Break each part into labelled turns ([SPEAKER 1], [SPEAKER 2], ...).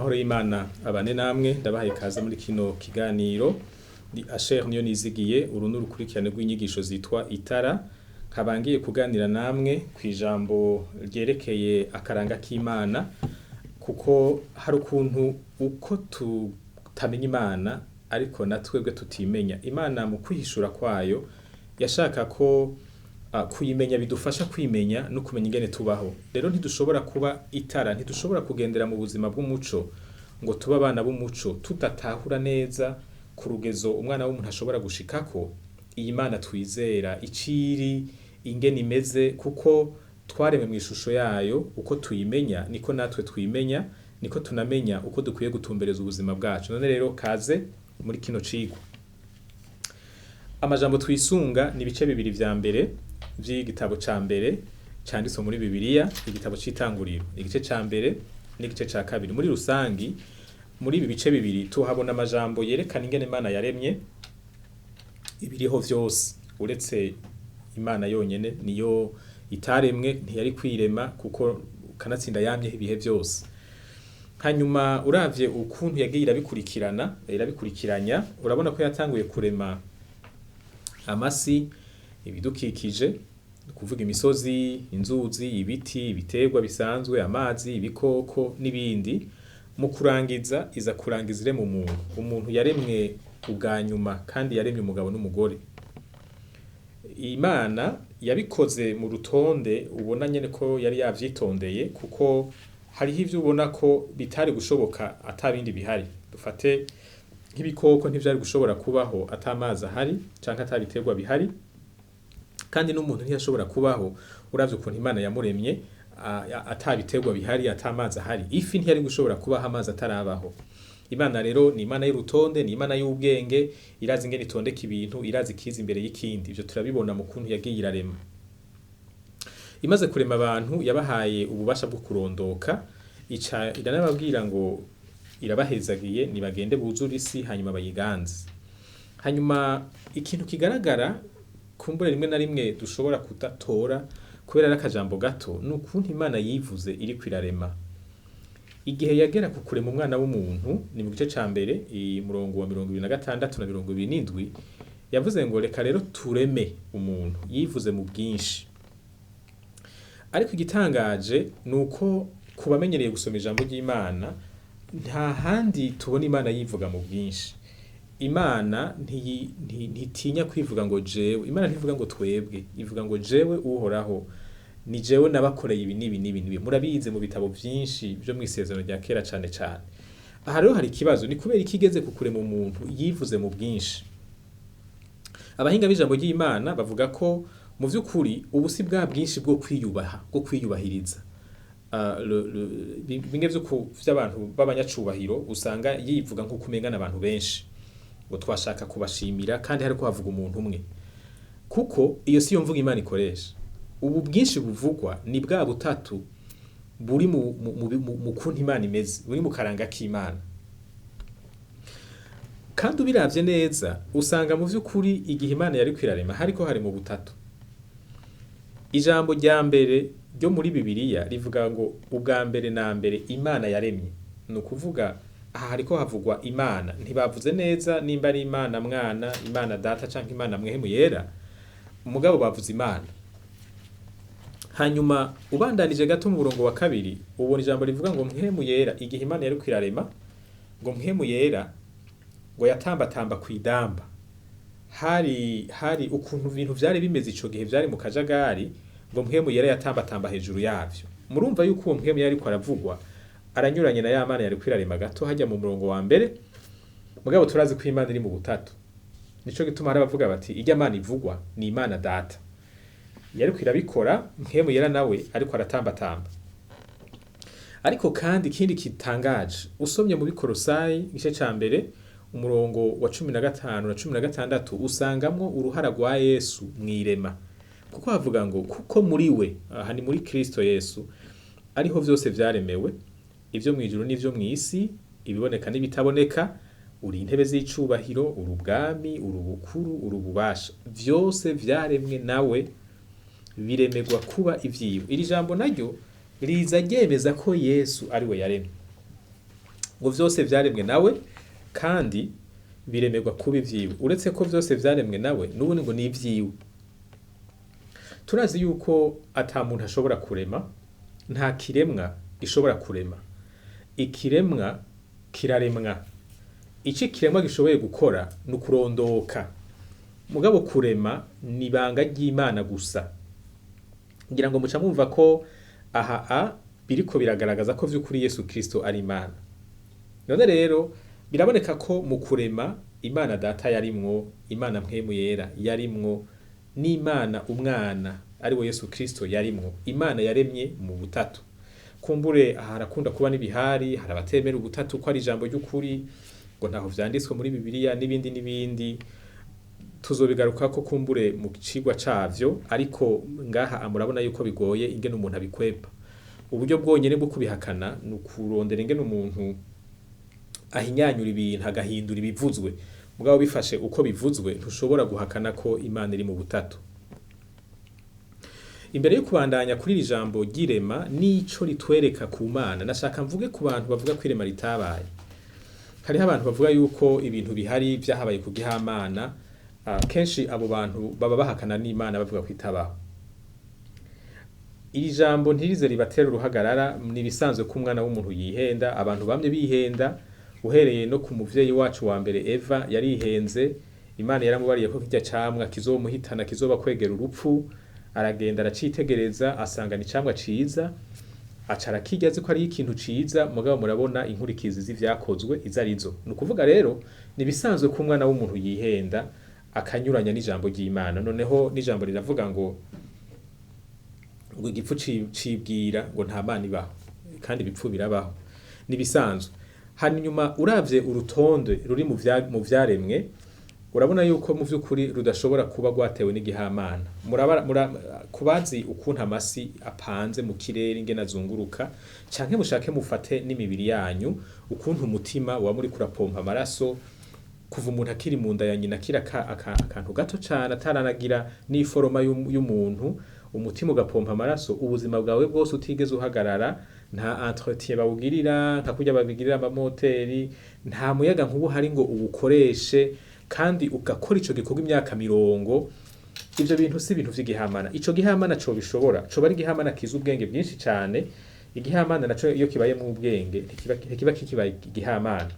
[SPEAKER 1] Amahoro y'Imana abane namwe ndabahaye kaza muri kino kiganiro ni Asher niyo nizigiye urunuru rukurikirane rw'inyigisho zitwa Itara kabangiye kuganira namwe kwijambo ryerekeye akaranga k'Imana kuko hari ukuntu uko tutamenya Imana ariko na twebwe tutimenya Imana mu kwihishura kwayo yashaka ko kuyimenya bidufasha kwimenya no kumenya ingene tubaho. Rero ntidushobora kuba itara, ntidushobora kugendera mu buzima bw'umuco ngo tuba abana b'umuco tudatahura neza ku rugezo umwana w'umuntu ashobora gushikako iyi Mana twizera iciri ingene imeze kuko twareme mu ishusho yayo uko tuyimenya niko natwe twimenya niko tunamenya uko dukwiye gutumbereza ubuzima bwacu. None rero kaze muri kino cigwa. Amajambo twisunga ni ibice bibiri vya mbere vy'igitabo ca mbere canditswe muri Bibiliya, igitabo c'itanguriro, igice ca mbere n'igice ca kabiri. Muri rusangi muri ibi bice bibiri tuhabona amajambo yerekana ingene Imana yaremye ibiriho vyose uretse Imana yonyene niyo itaremwe ntiyari kwirema kuko kanatsinda yamye ibihe vyose. Hanyuma uravye ukuntu yagiye irabikurikiranya urabona ko yatanguye kurema amasi ibidukikije kuvuga imisozi, inzuzi, ibiti, ibiterwa bisanzwe, amazi, ibikoko n'ibindi. Mu kurangiza iza kurangizire mu muntu. Umuntu yaremwe ubwanyuma kandi yaremye umugabo n'umugore. Imana yabikoze mu rutonde ubona nyene ko yari yavyitondeye kuko hariho ivyo ubona ko bitari gushoboka atabindi bihari. Dufate nk'ibikoko ntivyari gushobora kubaho atamazi ahari canke atabiterwa bihari. Kandi n'umuntu ntiyashobora kubaho uravye ukuntu Imana yamuremye atabiterwa bihari atamazi ahari. Ifi ntiyari gushobora kubaho amazi atarabaho. Imana rero ni Imana y'urutonde, ni Imana y'ubwenge, irazi ingene itondeka ibintu, irazi ikiza imbere y'ikindi. Ivyo turabibona mu kuntu yagiye irarema. Imaze kurema abantu yabahaye ububasha bwo kurondoka, iranababwira ngo irabahezagiye nibagende buzura isi hanyuma bayiganze. Hanyuma ikintu kigaragara kumbure rimwe na rimwe dushobora kudatora kubera n'akajambo gato n'ukuntu Imana yivuze iri kwirarema. Igihe yagera ku kurema umwana w'umuntu ni mu gice ca mbere murongo wa 26 na 27 yavuze ngo reka rero tureme umuntu, yivuze mu bwinshi. Ariko igitangaje nuko kubamenyereye gusoma ijambo ry'Imana nta handi tubona Imana yivuga mu bwinshi. Imana ntitinya kwivuga ngo jewe. Imana ntivuga ngo twebwe, ivuga ngo jewe uhoraho ni jewe nabakoreye ibi nibi. Murabize mu bitabo vyinshi byo mwisezerano rya kera cane cane. Aha rero hari ikibazo ni kubera ikigeze ku kurema umuntu yivuze mu bwinshi. Abahinga b'ijambo ry'Imana bavuga ko mu vy'ukuri ubusi bwa bwinshi bwo kwiyubaha, bwo kwiyubahiriza. Bimwe vy'abantu b'abanyacubahiro usanga yivuga nko kumengana abantu benshi ngo twashaka kubashimira kandi hariko havuga umuntu umwe. Kuko iyo si yo mvuga Imana ikoresha. Ubu bwinshi buvugwa ni bwa butatu buri mu kuntu Imana imeze, buri mu karanga k'Imana. Kandi ubiravye neza usanga mu vy'ukuri igihe Imana yari kwirarema hariko hari mu butatu. Ijambo rya mbere ryo muri Bibiliya rivuga ngo ubwa mbere na mbere Imana yaremye. No kuvuga aha hariko havugwa Imana, ntibavuze neza nimba ari Imana mwana, Imana data canke Imana mwehemu yera, umugabo bavuze Imana. Hanyuma ubandanije gato mu murongo wa kabiri ubona ijambo rivuga ngo mwehemu yera. Igihe Imana yari kwirarema ngo mwehemu yera ngo yatambatamba kwidamba. Hari ukuntu ibintu vyari bimeze ico gihe vyari mu kajagari ngo mwehemu yera yatambatamba hejuru yavyo. Murumva yuko uwo mwehemu yari ko aravugwa aranyuranye na ya Mana yari kwirarema gato hajya mu murongo wa mbere. Mugabo turazi ko Imana iri mu butatu. Nico gituma hari abavuga bati irya Mana ivugwa ni Imana data. Yari kwirabikora mwehemu yera nawe ariko aratambatamba. Ariko kandi ikindi kitangaje usomye mu Bikolosayi igice ca mbere umurongo wa 15 na 16 usangamwo uruhara rwa Yesu mwirema. Kuko havuga ngo kuko muri we, aha ni muri Kristo Yesu, ariho vyose vyaremewe, ivyo mwijuru n'ivyo mwisi, ibiboneka n'ibitaboneka, uri intebe z'icubahiro, uri ubwami, uri ubukuru, uri ububasha, vyose vyaremwe nawe biremegwa kuba ivyiwe. Iri jambo naryo riza ryemeza ko Yesu ari we yaremye. ngo vyose vyaremwe nawe kandi biremerwa kuba ivyiwe. Uretse ko vyose vyaremwe nawe n'ubundi ngo ni ivyiwe. Turazi yuko ata muntu ashobora kurema, nta kiremwa gishobora kurema. Ikiremwa kiraremwa. Ico ikiremwa gishoboye gukora ni ukurondoka. Mugabo kurema ni ibanga ry'Imana gusa. Ngira ngo muca mwumva ko aha biriko biragaragaza ko vy'ukuri Yesu Kristo ari Imana. None rero biraboneka ko mu kurema Imana Data yarimwo, Imana Mpwemu Yera yarimwo, n'Imana Umwana ari we Yesu Kristo yarimwo. Imana yaremye mu butatu. Kumbure harakunda kuba n'ibihari, harabatemera ubutatu ko ari ijambo ry'ukuri, ngo ntaho vyanditswe muri Bibiliya n'ibindi. Tuzobigaruka ko kumbure mu cigwa cavyo, ariko ngaha amurabona yuko bigoye ingene umuntu abikwepa. Uburyo bwonyene bwo kubihakana ni ukurondera ingene umuntu ahinyanyura ibintu agahindura ibivuzwe. Mugabo bifashe uko bivuzwe ntushobora guhakana ko Imana iri mu butatu. Imbere yo kubandanya kuri iri jambo ry'irema n'ico ritwereka ku Mana, nashaka mvuge ku bantu bavuga ko irema ritabaye. Hariho abantu bavuga yuko ibintu bihari vyahabaye ku gihamana, kenshi abo bantu baba bahakana n'Imana bavuga ko itabaho. Iri jambo ntirize ribatera uruhagarara, ni bisanzwe ko umwana w'umuntu yihenda, abantu bamye bihenda, uhereye no ku muvyeyi wacu wa mbere Eva yarihenze. Imana yaramubariye ko kirya camwa kizomuhitana, kizoba kwegera urupfu. Aragenda aracitegereza asanga ni camwa ciza, acara kirya azi ko ari ikintu ciza. Mugabo murabona inkurikizi z'ivyakozwe izarizo. Ni ukuvuga rero ni bisanzwe ko umwana w'umuntu yihenda akanyuranya n'ijambo ry'Imana. Noneho n'ijambo riravuga ngo igipfu cibwira ngo nta Mana ibaho, kandi ibipfu birabaho. Ni bisanzwe. Hanyuma uravye urutonde ruri mu vyaremwe, urabona yuko mu vy'ukuri rudashobora kuba rwatewe n'igihamana. Kubazi ukuntu amasi apanze mu kirere ingene azunguruka, canke mushake mufate n'imibiri yanyu, ukuntu umutima wa muri kurapompa amaraso kuva umuntu akiri mu nda ya nyina, kira akantu gato cane ataranagira n'iforoma y'umuntu, umutima ugapompa amaraso ubuzima bwawe bwose utigeze uhagarara. Nta entretien bawugirira nka kurya babigirira amamoteri, nta muyaga nkubu hari ngo ubukoreshe, kandi ugakora ico gikorwa imyaka 50. Ivyo bintu si ibintu vy'igihamana. Ico gihamana co bishobora, co bari gihamana kiza ubwenge bwinshi cane. Igihamana naco iyo kibaye mu ubwenge ntikiba kikibaye igihamana.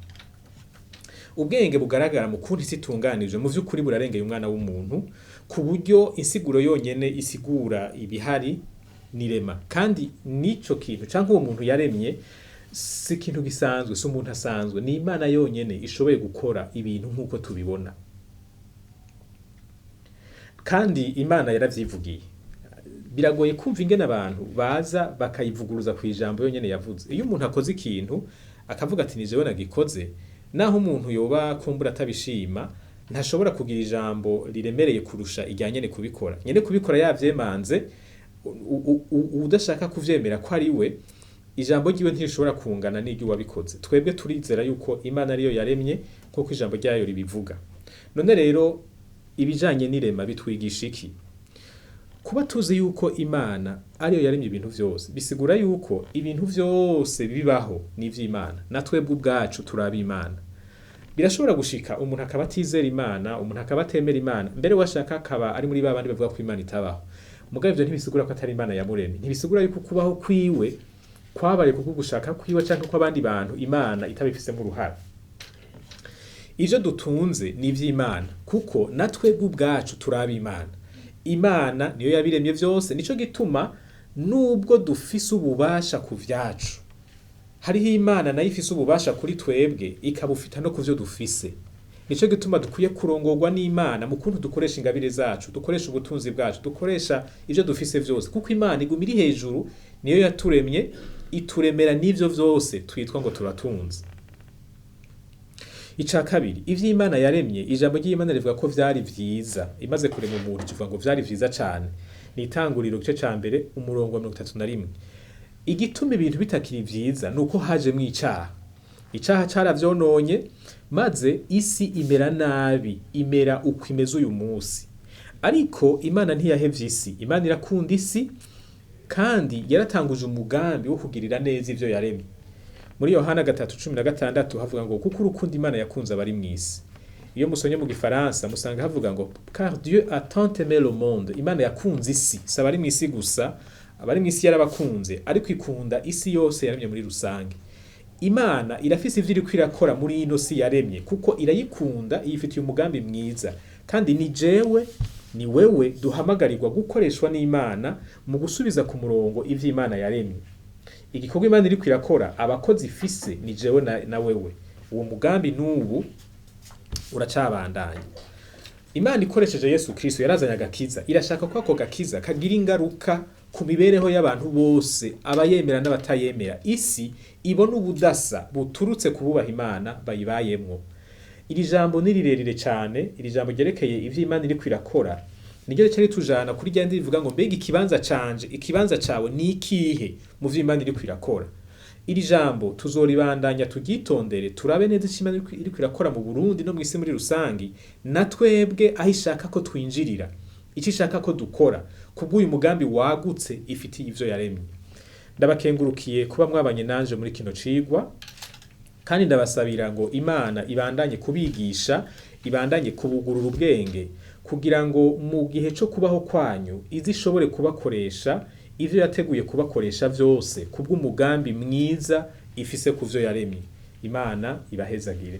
[SPEAKER 1] Ubwenge bugaragara mu kundi situnganije mu vy'ukuri burarengeye umwana w'umuntu, ku buryo insiguro yonyene isigura ibihari nirema. Kandi nico kintu canke uwo muntu yaremye si ikintu gisanzwe, si umuntu asanzwe, ni Imana yonyene ishoboye gukora ibintu nk'uko tubibona. Kandi Imana yaravyivugiye. Biragoye kumva ingene abantu baza bakayivuguruza ku ijambo yonyene yavuze. Iyo umuntu akoze ikintu akavuga ati ni jewe nagikoze, naho umuntu yoba kumbura atabishima, ntashobora kugira ijambo riremereye kurusha ijyanye kubikora. Nyene kubikora yavyemanze, udashaka kuvyemera ko ari we, ijambo ryiwe ntishobora kungana n'iryo wabikoze. Twebwe turizera yuko Imana ariyo yaremye nk'uko ijambo ryayo ribivuga. None rero ibijanye n'irema bitwigisha iki? Kuba tuzi yuko Imana ariyo yaremye ibintu vyose, bisigura yuko ibintu vyose bibaho ni ivy'Imana. Na twebwe ubwacu turaba Imana. Birashobora gushika umuntu akaba atizera Imana, umuntu akaba atemera Imana, mbere washaka akaba ari muri babandi bavuga ko Imana itabaho. Mugabo ivyo ntibisigura ko atari Imana yamuremye. Ntibisigura yuko kubaho kwiwe kwabaye kuko gushaka kwiwe canke ko abandi bantu Imana itabifisemo uruhara. Ivyo dutunze ni ivy'Imana, kuko na twebwe ubwacu turaba Imana. Imana niyo yabiremye vyose, nico gituma nubwo dufise ububasha ku vyacu, hariho Imana nayo ifise ububasha kuri twebwe ikabufita no kuvyo dufise. Nico gituma dukwiye kurongorwa n'Imana mu kuntu dukoresha ingabire zacu, dukoresha ubutunzi bwacu, dukoresha ivyo dufise vyose, kuko Imana iguma iri hejuru, niyo yaturemye, ituremera n'ivyo vyose twitwa ngo turatunze. Ica kabiri, ivy'Imana yaremye, ijambo ry'Imana rivuga ko vyari vyiza. Imaze kurema umuntu kivuga ngo vyari vyiza cane. Ni itanguriro gice ca mbere umurongo wa 31. Igituma ibintu bitakiri vyiza nuko haje mwicaha. Icaha caravyononye, maze isi imera nabi, imera uko imeze uyu munsi. Ariko Imana ntiyahevye isi. Imana irakunda isi kandi yaratanguje umugambi wo kugirira neza ivyo yaremye. muri Yohana 3:16 havuga ngo kuko urukundo Imana yakunze abari mw'isi. Iyo musonye mu gifaransa musanga havuga ngo car Dieu a tant aimé le monde, Imana yakunze isi, saba ari mw'isi gusa, abari mw'isi yarabakunze, ariko ikunda isi yose yaremye muri rusange. Imana irafise ivyo iriko irakora muri ino si yaremye kuko irayikunda, iyifitiye umugambi mwiza, kandi ni jewe ni wewe duhamagarirwa gukoreshwa n'Imana mu gusubiza ku murongo ivyo Imana yaremye. Igikorwa Imana iriko irakora abakozi ifise ni jewe na wewe. Uwo mugambi n'ubu uracabandanya. Imana ikoresheje Yesu Kristo yarazanye agakiza, irashaka ko ako gakiza kagira ingaruka ku mibereho y'abantu bose, abayemera n'abatayemera. Isi ibona ubudasa buturutse kububaha Imana bayibayemwo. Iri jambo ni rirerire cyane, iri jambo ryerekeye ivyo Imana iriko irakora. Niryo cyari tujana kuri ryandi rivuga ngo mbega ikibanza canje, ikibanza cawe ni ikihe mu vyo Imana iriko irakora. Iri jambo tuzoribandanya tugitondere, turabe neza icyo Imana iriko irakora mu Burundi no mw'isi muri rusangi, na twebwe aho ishaka ko twinjirira, icyo ishaka ko dukora kubw'uyu mugambi wagutse ifitiye ivyo yaremye. Ndabakengurukiye kuba mwabanye nanje muri kino cigwa, kandi ndabasabira ngo Imana ibandanye kubigisha, ibandanye kubugurura ubwenge, kugira ngo mu gihe cyo kubaho kwanyu izishobore kubakoresha ivyo yateguye kubakoresha vyose kubw'umugambi mwiza ifise kuvyo yaremye. Imana ibahezagire.